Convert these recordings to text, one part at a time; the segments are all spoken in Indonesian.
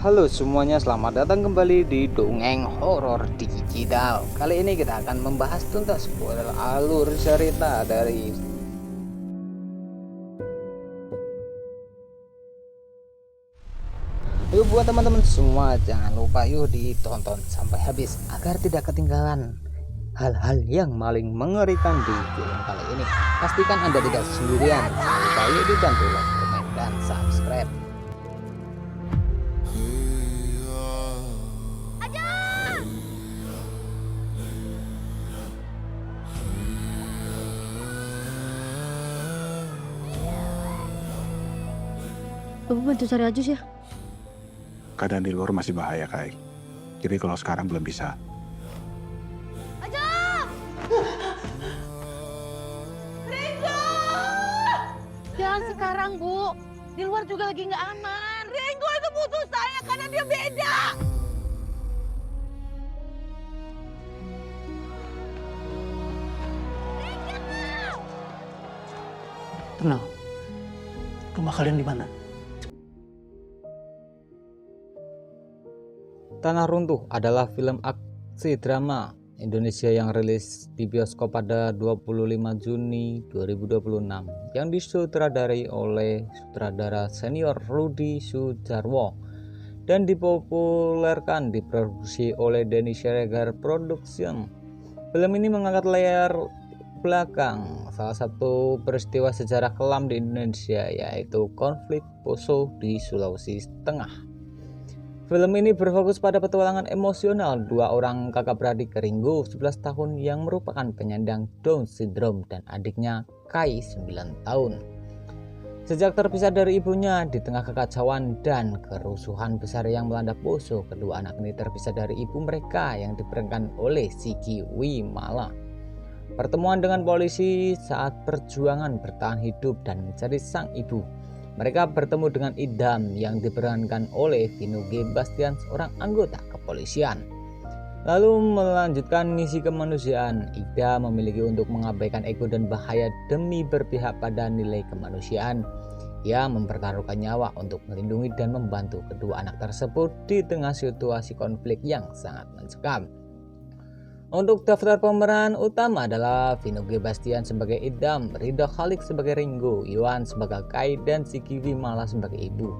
Halo semuanya, selamat datang kembali di Dongeng Horor Digital. Kali ini kita akan membahas tuntas spoiler alur cerita dari. Yuk buat teman-teman semua, jangan lupa yuk ditonton sampai habis agar tidak ketinggalan hal-hal yang paling mengerikan di film kali ini. Pastikan Anda tidak sendirian. Jangan lupa yuk dibantu like, komen, dan subscribe. Bapak bantu cari Ajus ya. Keadaan di luar masih bahaya, Kai. Jadi kalau sekarang belum bisa. Jangan sekarang, Bu. Di luar juga lagi nggak aman. Ringo itu butuh saya karena dia beda. Tenang. Rumah kalian di mana? Tanah Runtuh adalah film aksi drama Indonesia yang rilis di bioskop pada 25 Juni 2026 yang disutradarai oleh sutradara senior Rudi Sudjarwo dan dipopulerkan diproduksi oleh Denny Siregar Production. Film ini mengangkat layar belakang salah satu peristiwa sejarah kelam di Indonesia, yaitu konflik Poso di Sulawesi Tengah. Film ini berfokus pada petualangan emosional dua orang kakak beradik, Ringo 11 tahun yang merupakan penyandang Down syndrome dan adiknya Kai 9 tahun. Sejak terpisah dari ibunya di tengah kekacauan dan kerusuhan besar yang melanda Poso, kedua anak ini terpisah dari ibu mereka yang diperankan oleh Sigi Wimala. Pertemuan dengan polisi saat perjuangan bertahan hidup dan mencari sang ibu. Mereka bertemu dengan Idam yang diperankan oleh Vino G. Bastian, seorang anggota kepolisian. Lalu melanjutkan misi kemanusiaan. Ida memiliki untuk mengabaikan ego dan bahaya demi berpihak pada nilai kemanusiaan. Ia mempertaruhkan nyawa untuk melindungi dan membantu kedua anak tersebut di tengah situasi konflik yang sangat mencekam. Untuk daftar pemeran utama adalah Vino G. Bastian sebagai Idam, Ridho Khalik sebagai Ringo, Iwan sebagai Kai, dan Sigi Wimala sebagai ibu.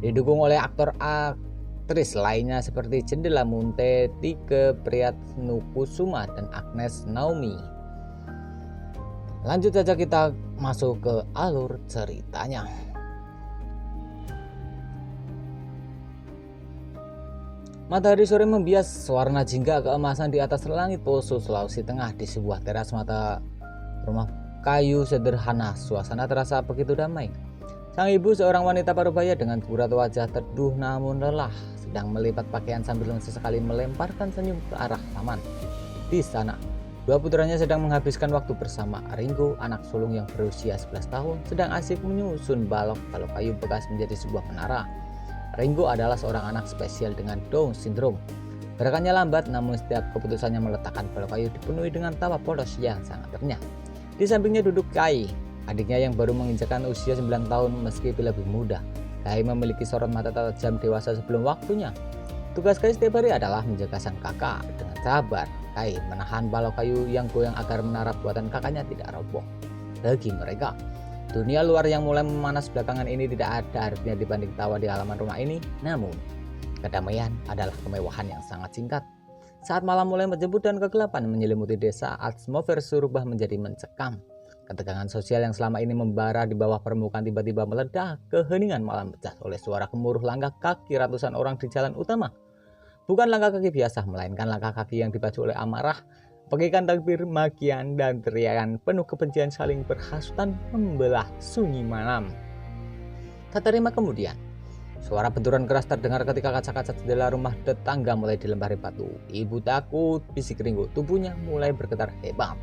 Didukung oleh aktor-aktris lainnya seperti Jendela Munte, Tike Priyatnukusuma, dan Agnes Naomi. Lanjut saja kita masuk ke alur ceritanya. Matahari sore membias warna jingga keemasan di atas langit Poso, Sulawesi Tengah. Di sebuah teras mata rumah kayu sederhana, suasana terasa begitu damai. Sang ibu, seorang wanita parubaya dengan kurat wajah teduh namun lelah, sedang melipat pakaian sambil sesekali melemparkan senyum ke arah taman. Di sana, dua putranya sedang menghabiskan waktu bersama. Ringo, anak sulung yang berusia 11 tahun, sedang asik menyusun balok kayu bekas menjadi sebuah menara. Ringo adalah seorang anak spesial dengan Down syndrome. Gerakannya lambat, namun setiap keputusannya meletakkan balok kayu dipenuhi dengan tawa polos yang sangat renyah. Di sampingnya duduk Kai, adiknya yang baru menginjakkan usia 9 tahun meski lebih muda. Kai memiliki sorot mata tajam dewasa sebelum waktunya. Tugas Kai setiap hari adalah menjaga sang kakak dengan sabar. Kai menahan balok kayu yang goyang agar menara buatan kakaknya tidak roboh. Bagi mereka, dunia luar yang mulai memanas belakangan ini tidak ada artinya dibanding tawa di halaman rumah ini. Namun, kedamaian adalah kemewahan yang sangat singkat. Saat malam mulai menjemput dan kegelapan menyelimuti desa, atmosfer berubah menjadi mencekam. Ketegangan sosial yang selama ini membara di bawah permukaan tiba-tiba meledak. Keheningan malam pecah oleh suara gemuruh langkah kaki ratusan orang di jalan utama. Bukan langkah kaki biasa, melainkan langkah kaki yang dipacu oleh amarah. Bagaikan takbir, makian, dan teriakan penuh kebencian saling berhasutan membelah sunyi malam. Tak terima kemudian, suara benturan keras terdengar ketika kaca-kaca jendela rumah tetangga mulai dilempari batu. Ibu takut, bisik Ringo, tubuhnya mulai bergetar hebat.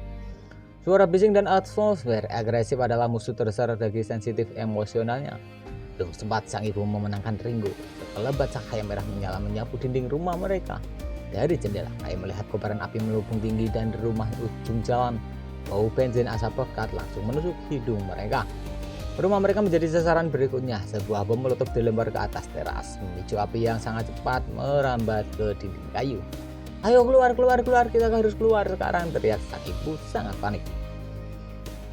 Suara bising dan atmosfer agresif adalah musuh terbesar bagi sensitif emosionalnya. Belum sempat sang ibu memenangkan Ringo, sekelebat cahaya merah menyala menyapu dinding rumah mereka. Dari jendela, Kai melihat kobaran api melubung tinggi dan di rumah ujung jalan. Bau bensin asap pekat langsung menusuk hidung mereka. Rumah mereka menjadi sasaran berikutnya. Sebuah bom molotov dilempar ke atas teras, memicu api yang sangat cepat merambat ke dinding kayu. "Ayo keluar, keluar, keluar, kita harus keluar sekarang!" teriak sang ibu sangat panik.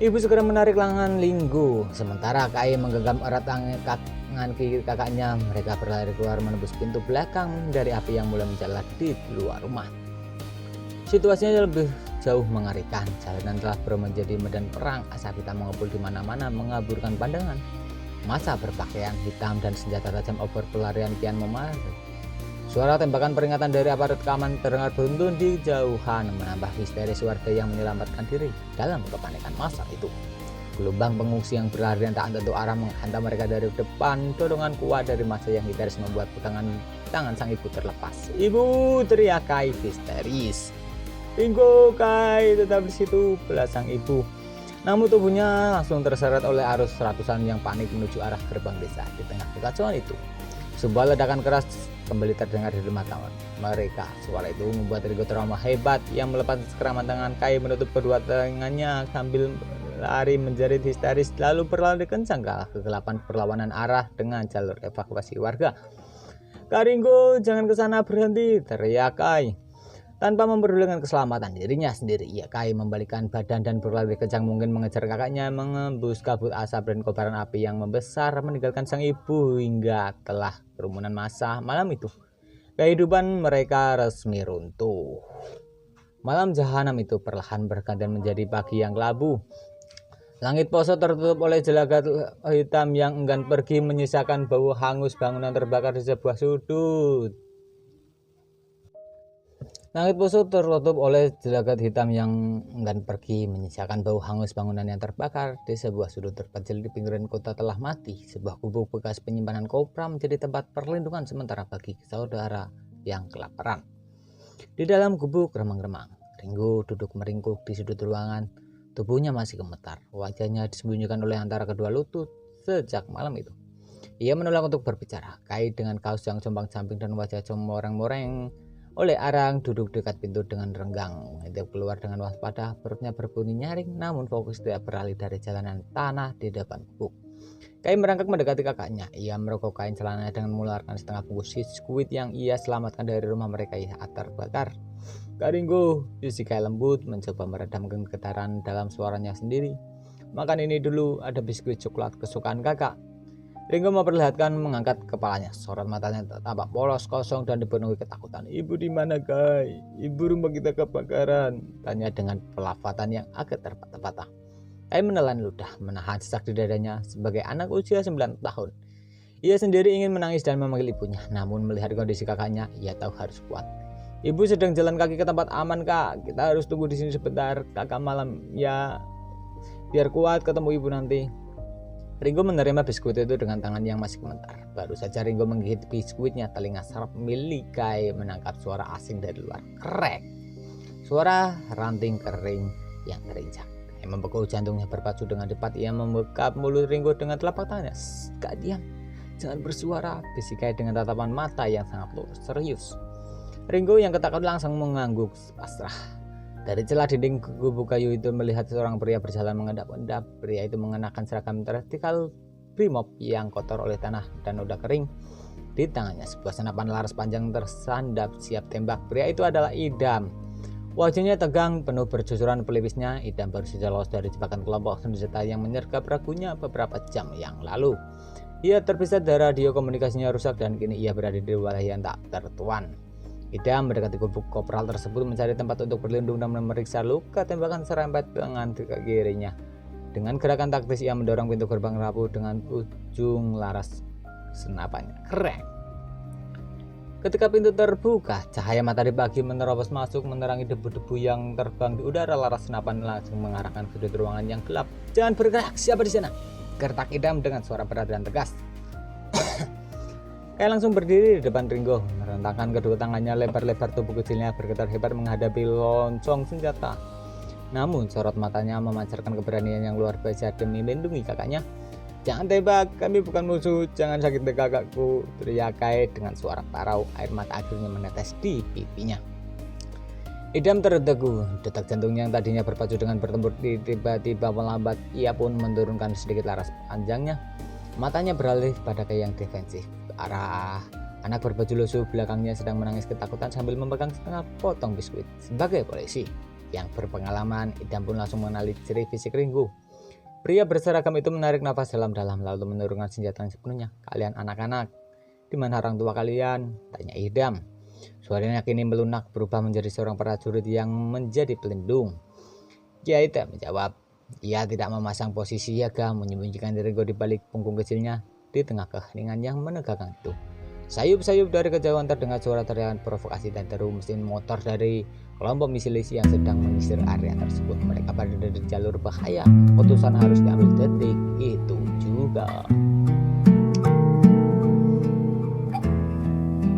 Ibu segera menarik lengan Linggo, sementara Kai menggenggam erat tangan kiri kakaknya. Mereka berlari keluar menembus pintu belakang dari api yang mulai menjalar di luar rumah. Situasinya lebih jauh mengerikan. Jalanan telah menjadi medan perang. Asap hitam mengepul di mana-mana, mengaburkan pandangan. Massa berpakaian hitam dan senjata tajam obor pelarian kian memari. Suara tembakan peringatan dari aparat keamanan terdengar beruntun di jauhan, menambah histeris warga yang menyelamatkan diri dalam kepanikan massal itu. Gelombang pengungsi yang berlarian tak tentu arah menghantam mereka dari depan. Dorongan kuat dari massa yang histeris membuat pegangan tangan sang ibu terlepas. "Ibu!" teriak Kai histeris. "Linggo, Kai, tetap di situ!" belas sang ibu. Namun tubuhnya langsung terseret oleh arus ratusan yang panik menuju arah gerbang desa. Di tengah kekacauan itu, sebuah ledakan keras kembali terdengar di rumah taman mereka. Suara itu membuat Ringo trauma hebat. Yang melepas keramat tangan Kai menutup kedua tangannya sambil lari menjerit histeris, lalu berlari kencang ke kegelapan perlawanan arah dengan jalur evakuasi warga. "Kak Ringo, jangan ke sana, berhenti!" teriak Kai. Tanpa memperdulikan keselamatan dirinya sendiri, Kai membalikkan badan dan berlari kencang mungkin mengejar kakaknya, mengembus kabut asap dan kobaran api yang membesar, meninggalkan sang ibu hingga telah kerumunan massa malam itu. Kehidupan mereka resmi runtuh. Malam jahanam itu perlahan berganti menjadi pagi yang kelabu. Langit poso tertutup oleh jelagat hitam yang enggan pergi, menyisakan bau hangus bangunan terbakar di sebuah sudut. Langit poso tertutup oleh jelagat hitam yang enggan pergi, menyisakan bau hangus bangunan yang terbakar di sebuah sudut terpencil di pinggiran kota telah mati. Sebuah gubuk bekas penyimpanan kopra menjadi tempat perlindungan sementara bagi saudara yang kelaparan. Di dalam gubuk remang-remang, Ringo duduk meringkuk di sudut ruangan. Tubuhnya masih gemetar, wajahnya disembunyikan oleh antara kedua lutut sejak malam itu. Ia menolak untuk berbicara. Kai dengan kaos yang compang-camping dan wajah comoreng-moreng oleh arang duduk dekat pintu dengan renggang, mengintip keluar dengan waspada. Perutnya berbunyi nyaring, namun fokus tidak beralih dari jalanan tanah di depan gubuk. Kai merangkak mendekati kakaknya. Ia merokok kain celananya dengan mengeluarkan setengah bungkus biskuit yang ia selamatkan dari rumah mereka saat terbakar. "Kak Ringo," bisik Kai lembut, mencoba meredam kegetaran dalam suaranya sendiri. "Makan ini dulu, ada biskuit coklat kesukaan kakak." Ringo memperlihatkan mengangkat kepalanya. Sorot matanya tampak polos, kosong, dan dipenuhi ketakutan. "Ibu di mana, Kai? Ibu, rumah kita kebakaran," tanya dengan pelafatan yang agak terpatah-patah. Kai menelan ludah, menahan sesak di dadanya. Sebagai anak usia 9 tahun, ia sendiri ingin menangis dan memanggil ibunya. Namun melihat kondisi kakaknya, ia tahu harus kuat. "Ibu sedang jalan kaki ke tempat aman, Kak. Kita harus tunggu di sini sebentar. Kakak malam ya. Biar kuat ketemu ibu nanti." Ringo menerima biskuit itu dengan tangan yang masih gemetar. Baru saja Ringo menggigit biskuitnya, telinga sarap milik Kai menangkap suara asing dari luar. Krek! Suara ranting kering yang terinjak. Kai membekuk jantungnya berpacu dengan cepat. Ia membekap mulut Ringo dengan telapak tangannya. "Kak, diam. Jangan bersuara," bisik Kai dengan tatapan mata yang sangat lurus, serius. Ringo yang ketakutan langsung mengangguk pasrah. Dari celah dinding gubuk kayu itu melihat seorang pria berjalan mengendap-endap. Pria itu mengenakan seragam vertikal brimob yang kotor oleh tanah dan udah kering. Di tangannya sebuah senapan laras panjang tersandap siap tembak. Pria itu adalah Idam. Wajahnya tegang, penuh bercucuran pelipisnya. Idam baru saja lolos dari jebakan kelompok senjata yang menyergap ragunya beberapa jam yang lalu. Ia terpisah dari radio komunikasinya rusak dan kini ia berada di wilayah yang tak tertuan. Idam mendekati gubuk kopral tersebut mencari tempat untuk berlindung dan memeriksa luka tembakan serempet dengan kirinya. Dengan gerakan taktis ia mendorong pintu gerbang rapuh dengan ujung laras senapannya. Krek! Ketika pintu terbuka, cahaya matahari pagi menerobos masuk menerangi debu-debu yang terbang di udara. Laras senapan langsung mengarahkan sudut ruangan yang gelap. "Jangan bergerak, siapa di sana?" gertak Idam dengan suara berat dan tegas. Kai langsung berdiri di depan Ringo, merentangkan kedua tangannya lebar-lebar, tubuh kecilnya bergetar hebat menghadapi lonceng senjata. Namun sorot matanya memancarkan keberanian yang luar biasa demi melindungi kakaknya. "Jangan tembak, kami bukan musuh, jangan sakiti kakakku," teriak Kai dengan suara parau. Air mata akhirnya menetes di pipinya. Idam tertegun, detak jantungnya yang tadinya berpacu dengan bertempur tiba-tiba melambat. Ia pun menurunkan sedikit laras panjangnya. Matanya beralih pada Kai yang defensif ke arah anak berbaju lusuh belakangnya sedang menangis ketakutan sambil memegang setengah potong biskuit. Sebagai polisi yang berpengalaman, Idam pun langsung mengenali ciri fisik Ringo. Pria berseragam itu menarik nafas dalam-dalam lalu menurunkan senjatanya sepenuhnya. "Kalian anak-anak, di mana orang tua kalian?" tanya Idam. Suaranya kini melunak berubah menjadi seorang prajurit yang menjadi pelindung. Kiai tidak menjawab. Ia tidak memasang posisi siaga, menyembunyikan Ringo di balik punggung kecilnya. Di tengah keheningan yang menegangkan itu, sayup-sayup dari kejauhan terdengar suara teriakan provokasi dan deru mesin motor dari kelompok misilis yang sedang menyisir area tersebut. Mereka berada di jalur bahaya. Keputusan harus diambil detik itu juga.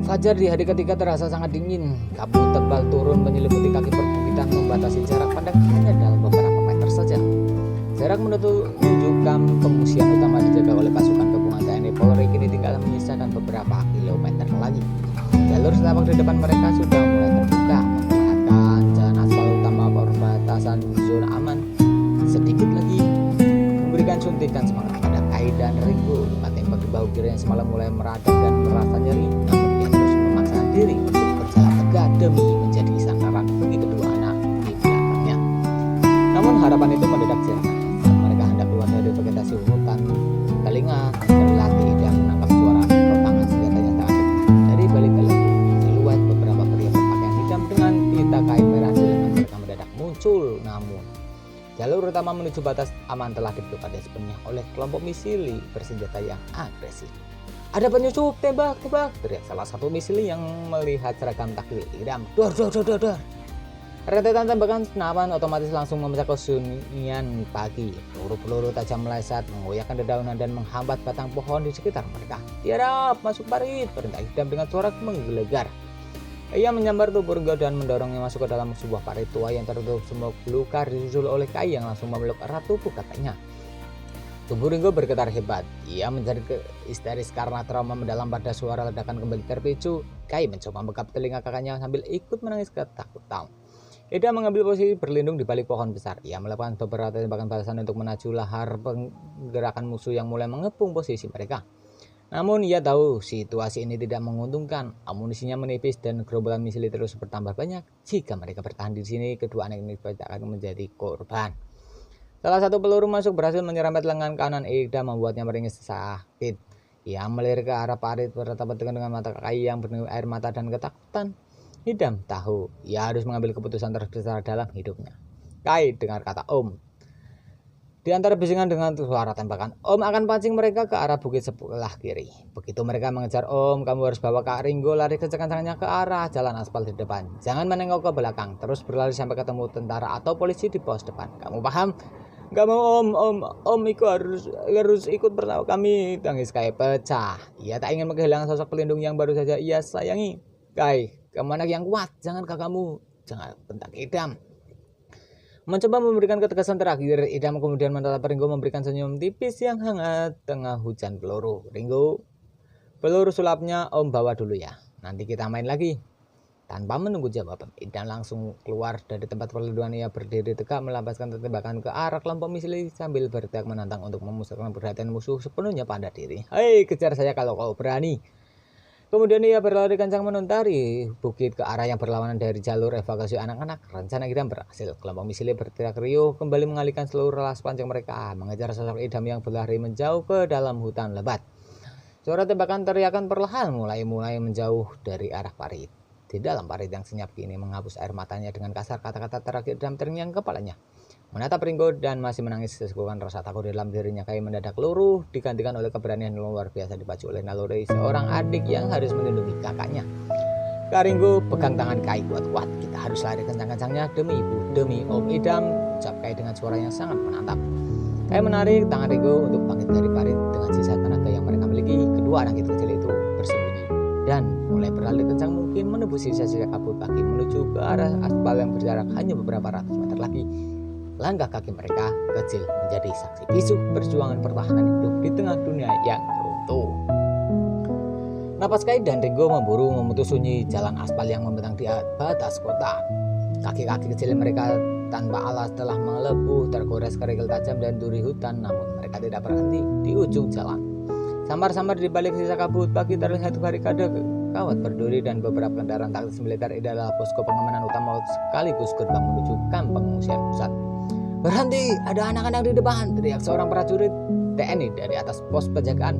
Fajar di hari ketiga terasa sangat dingin. Kabut tebal turun menyelimuti kaki perbukitan, membatasi jarak pandang hanya dalam beberapa meter saja. Jarak menuju kamp pengungsian utama dijaga oleh pasukan gabungan TNI Polri kini tinggal menyisakan beberapa kilometer lagi. Jalur setapak di depan mereka sudah mulai terbuka, memperlihatkan jalan aspal utama perbatasan zona aman. Sedikit lagi memberikan suntikan semangat pada Kai dan Ringo. Luka tembak di bahu kiri yang semalam mulai meradang dan merasa nyeri, namun dia terus memaksakan diri untuk berjalan tegak demi menjadi sandaran bagi kedua anak di belakangnya. Namun harapan itu mendadak sirna saat mereka hendak keluar dari vegetasi hutan. Telinga terlatih dan menangkap suara rotangan senjatanya sangat dekat. Dari balik telepon, siluet beberapa pria berpakaian hitam dengan pita kain merah di lengan mereka mendadak muncul. Namun jalur utama menuju batas aman telah diblokade sepenuhnya oleh kelompok misili bersenjata yang agresif. "Ada penyusup, tembak, teriak salah satu misili yang melihat seragam takwil Idam. Dor. Rentetan tembakan senapan otomatis langsung memecah kesunyian pagi. Peluru-peluru tajam meleset, mengoyakkan dedaunan dan menghambat batang pohon di sekitar mereka. "Tiarap, masuk parit!" perintah Idam dengan suara menggelegar. Ia menyambar tubuh Ringo dan mendorongnya masuk ke dalam sebuah parit tua yang tertutup semua luka, disusul oleh Kai yang langsung memeluk erat tubuh katanya. Tubuh Ringo bergetar hebat. Ia menjadi histeris karena trauma mendalam pada suara ledakan kembali terpicu. Kai mencoba membekap telinga kakaknya sambil ikut menangis ketakutan. Idam mengambil posisi berlindung di balik pohon besar. Ia melakukan beberapa tembakan balasan untuk menacu lahar penggerakan musuh yang mulai mengepung posisi mereka. Namun ia tahu situasi ini tidak menguntungkan. Amunisinya menipis dan gerombolan misili terus bertambah banyak. Jika mereka bertahan di sini, kedua anak ini akan menjadi korban. Salah satu peluru masuk berhasil menyerempet lengan kanan Idam, membuatnya meringis sakit. Ia melirik ke arah parit bertatap dengan mata Kai yang penuh air mata dan ketakutan. Idam tahu ia harus mengambil keputusan terbesar dalam hidupnya. "Kai, dengar kata Om." Di antara bisingan dengan suara tembakan, "Om akan pancing mereka ke arah bukit sebelah kiri." Begitu mereka mengejar Om, "Kamu harus bawa Kak Ringo lari kencang-kencangnya ke arah jalan aspal di depan. Jangan menengok ke belakang, terus berlari sampai ketemu tentara atau polisi di pos depan. Kamu paham?" "Gak mau Om Iko harus ikut bersama kami," tangis Kai pecah. Ia tak ingin kehilangan sosok pelindung yang baru saja ia sayangi. "Kai, kamu anak yang kuat, jangan kakakmu." "Jangan," bentak Idam. Mencoba memberikan ketegasan terakhir, Idam kemudian menatap Ringo memberikan senyum tipis yang hangat tengah hujan peluru. "Ringo, peluru sulapnya Om bawa dulu ya, nanti kita main lagi." Tanpa menunggu jawaban, Idam langsung keluar dari tempat perlindungan. Ia berdiri tegak melampiaskan tembakan ke arah kelompok misili sambil berteriak menantang untuk memusatkan perhatian musuh sepenuhnya pada diri. "Hei, kejar saya kalau kau berani." Kemudian ia berlari kencang menuntari bukit ke arah yang berlawanan dari jalur evakuasi anak-anak. Rencana Idam berhasil. Kelompok misili berteriak riuh kembali mengalihkan seluruh laras panjang mereka mengejar sosok Idam yang berlari menjauh ke dalam hutan lebat. Suara tembakan teriakan perlahan mulai menjauh dari arah parit. Di dalam parit yang senyap kini menghapus air matanya dengan kasar kata-kata terakhir Idam terngiang kepalanya. Menatap Ringo dan masih menangis sesekukan rasa takut di dalam dirinya. Kai mendadak luruh digantikan oleh keberanian luar biasa dipacu oleh naluri seorang adik yang harus melindungi kakaknya. Kak Ringo pegang tangan Kai kuat-kuat. "Kita harus lari kencang-kencangnya demi ibu, demi Om Idam," ucap Kai dengan suara yang sangat menantang. Kai menarik tangan Ringo untuk bangkit dari parit. Dengan sisa tenaga yang mereka miliki, kedua anak kecil itu bersembunyi dan mulai berlari kencang mungkin menembus sisa-sisa kabut pagi menuju ke arah aspal yang berjarak hanya beberapa ratus meter lagi. Langkah kaki mereka kecil menjadi saksi bisu perjuangan pertahanan hidup di tengah dunia yang runtuh. Napas Kai dan Ringo memburu memutus sunyi jalan aspal yang membentang di batas kota. Kaki-kaki kecil mereka tanpa alas telah melepuh, tergores kerikil tajam dan duri hutan, namun mereka tidak berhenti di ujung jalan. Samar-samar di balik sisa kabut pagi terlihat barikade kawat berduri dan beberapa kendaraan taktis militer. Ini adalah posko pengamanan utama sekaligus gerbang menuju kamp pengungsian pusat. "Berhenti, ada anak-anak di depan!" teriak seorang prajurit TNI dari atas pos penjagaan.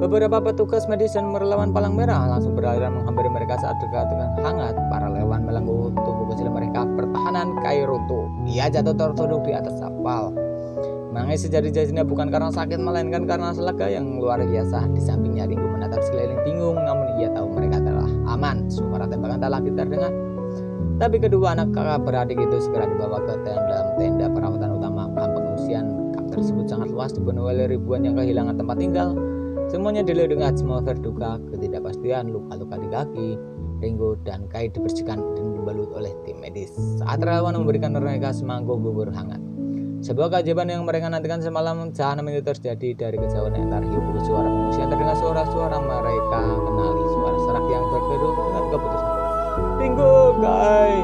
Beberapa petugas medis dan relawan palang merah langsung beraliran menghampiri mereka saat dekat dengan hangat. Para relawan melenggu tubuh kecil mereka. Pertahanan Kai runtuh. Ia jatuh tertunduk di atas aspal. Menangis sejadi-jadinya bukan karena sakit, melainkan karena lega yang luar biasa. Di sampingnya Ringo menatap sekeliling bingung, namun ia tahu mereka telah aman. Suara tembakan tak lagi terdengar. Tapi kedua anak kakak beradik itu segera dibawa ke dalam tenda perawatan utama kamp pengungsian. Kamp tersebut sangat luas, dipenuhi oleh ribuan yang kehilangan tempat tinggal. Semuanya dilihat dengan semua berduka, ketidakpastian, luka-luka di kaki. Ringo dan Kai dibersihkan dan dibalut oleh tim medis. Saat relawan memberikan mereka semangkuk bubur hangat. Sebuah keajaiban yang mereka nantikan semalam jahanam itu terjadi. Dari kejauhan antara hiup suara pengungsian terdengar suara-suara mereka kenali, suara serak yang bergerak dengan keputusan. "Ringo, Kai!"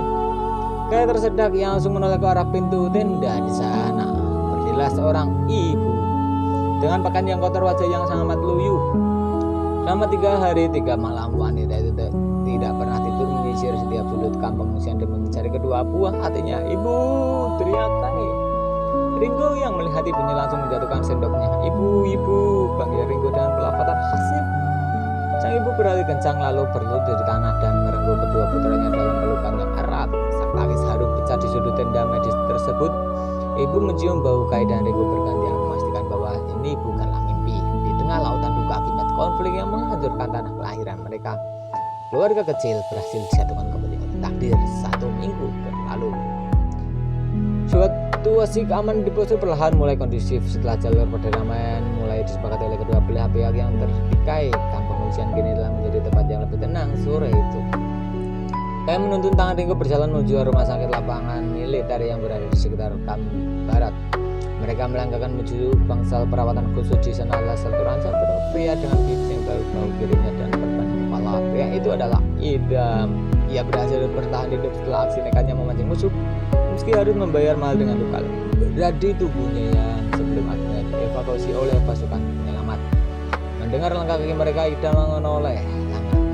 Kai tersedak, yang langsung menoleh ke arah pintu tenda. Di sana berdirilah seorang ibu dengan pakaian yang kotor, wajah yang sangat luyuh. Selama 3 hari 3 malam wanita itu tidak pernah tidur, menyisir setiap sudut kamp pengungsian demi mencari kedua buah hatinya. "Ibu!" teriak Kai. Ringo yang melihat ibunya langsung menjatuhkan sendoknya. "Ibu, panggil Ringo dengan pelafatan khasnya. Sang ibu beralih kencang lalu berlutut di tanah dan merengkuh kedua putranya dalam pelukan yang erat. Sang tangis haru pecah di sudut tenda medis tersebut. Ibu mencium bau Kai dan Ringo bergantian memastikan bahwa ini bukanlah mimpi. Di tengah lautan duka akibat konflik yang menghancurkan tanah kelahiran mereka, keluarga kecil berhasil disatukan kembali oleh takdir 1 minggu berlalu. Situasi keamanan di poso perlahan mulai kondusif setelah jalur perdamaian mulai disepakati oleh kedua belah pihak yang tertikai. Kamp pengungsian kini telah menjadi tempat yang lebih tenang. Sore itu, Kai menuntun tangan Ringo berjalan menuju rumah sakit lapangan militer yang berada di sekitar kamp barat. Mereka melangkahkan menuju bangsal perawatan khusus. Di sana adalah satu ransel pria dengan gigi yang bau kirinya dan perban kepala. Pria itu adalah Idam. Ia berhasil bertahan hidup setelah aksi nekatnya memancing musuh, meski harus membayar mahal dengan luka berat di tubuhnya yang sebelum akhirnya dievakuasi oleh pasukan penyelamat. Mendengar langkah kaki mereka, Idam menoleh.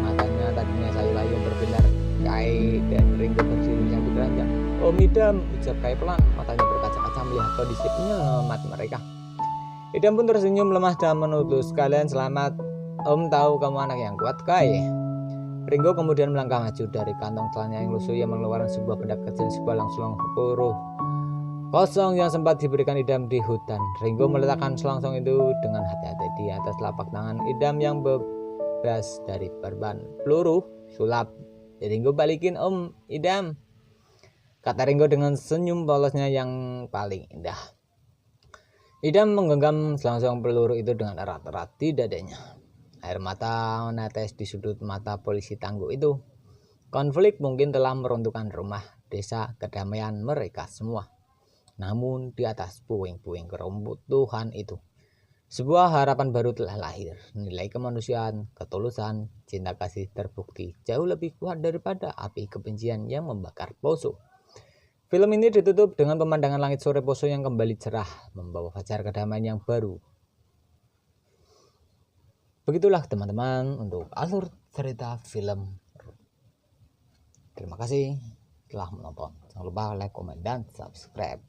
Matanya tadinya sayu-layu berbinar. Kai dan Ringo berdiri sambil beranjak. "Om Idam," ucap Kai pelan, matanya berkaca-kaca melihat kondisi penyelamat mereka. Idam pun tersenyum lemah dan menutus, "Kalian selamat. Om tahu kamu anak yang kuat, Kai." Ringo kemudian melangkah maju. Dari kantong celananya yang lusuh ia mengeluarkan sebuah benda kecil, sebuah selang peluru kosong yang sempat diberikan Idam di hutan. Ringo meletakkan selongsong itu dengan hati-hati di atas telapak tangan Idam yang bebas dari perban peluru. "Sulap." "Ringo balikin Om Idam," kata Ringo dengan senyum polosnya yang paling indah. Idam menggenggam selongsong peluru itu dengan erat-erat di dadanya. Air mata menetes di sudut mata polisi tangguh itu. Konflik mungkin telah meruntuhkan rumah, desa, kedamaian mereka semua. Namun di atas puing-puing keruntuhan itu, sebuah harapan baru telah lahir. Nilai kemanusiaan, ketulusan, cinta kasih terbukti jauh lebih kuat daripada api kebencian yang membakar Poso. Film ini ditutup dengan pemandangan langit sore Poso yang kembali cerah, membawa fajar kedamaian yang baru. Begitulah teman-teman untuk alur cerita film. Terima kasih telah menonton. Jangan lupa like, komen, dan subscribe.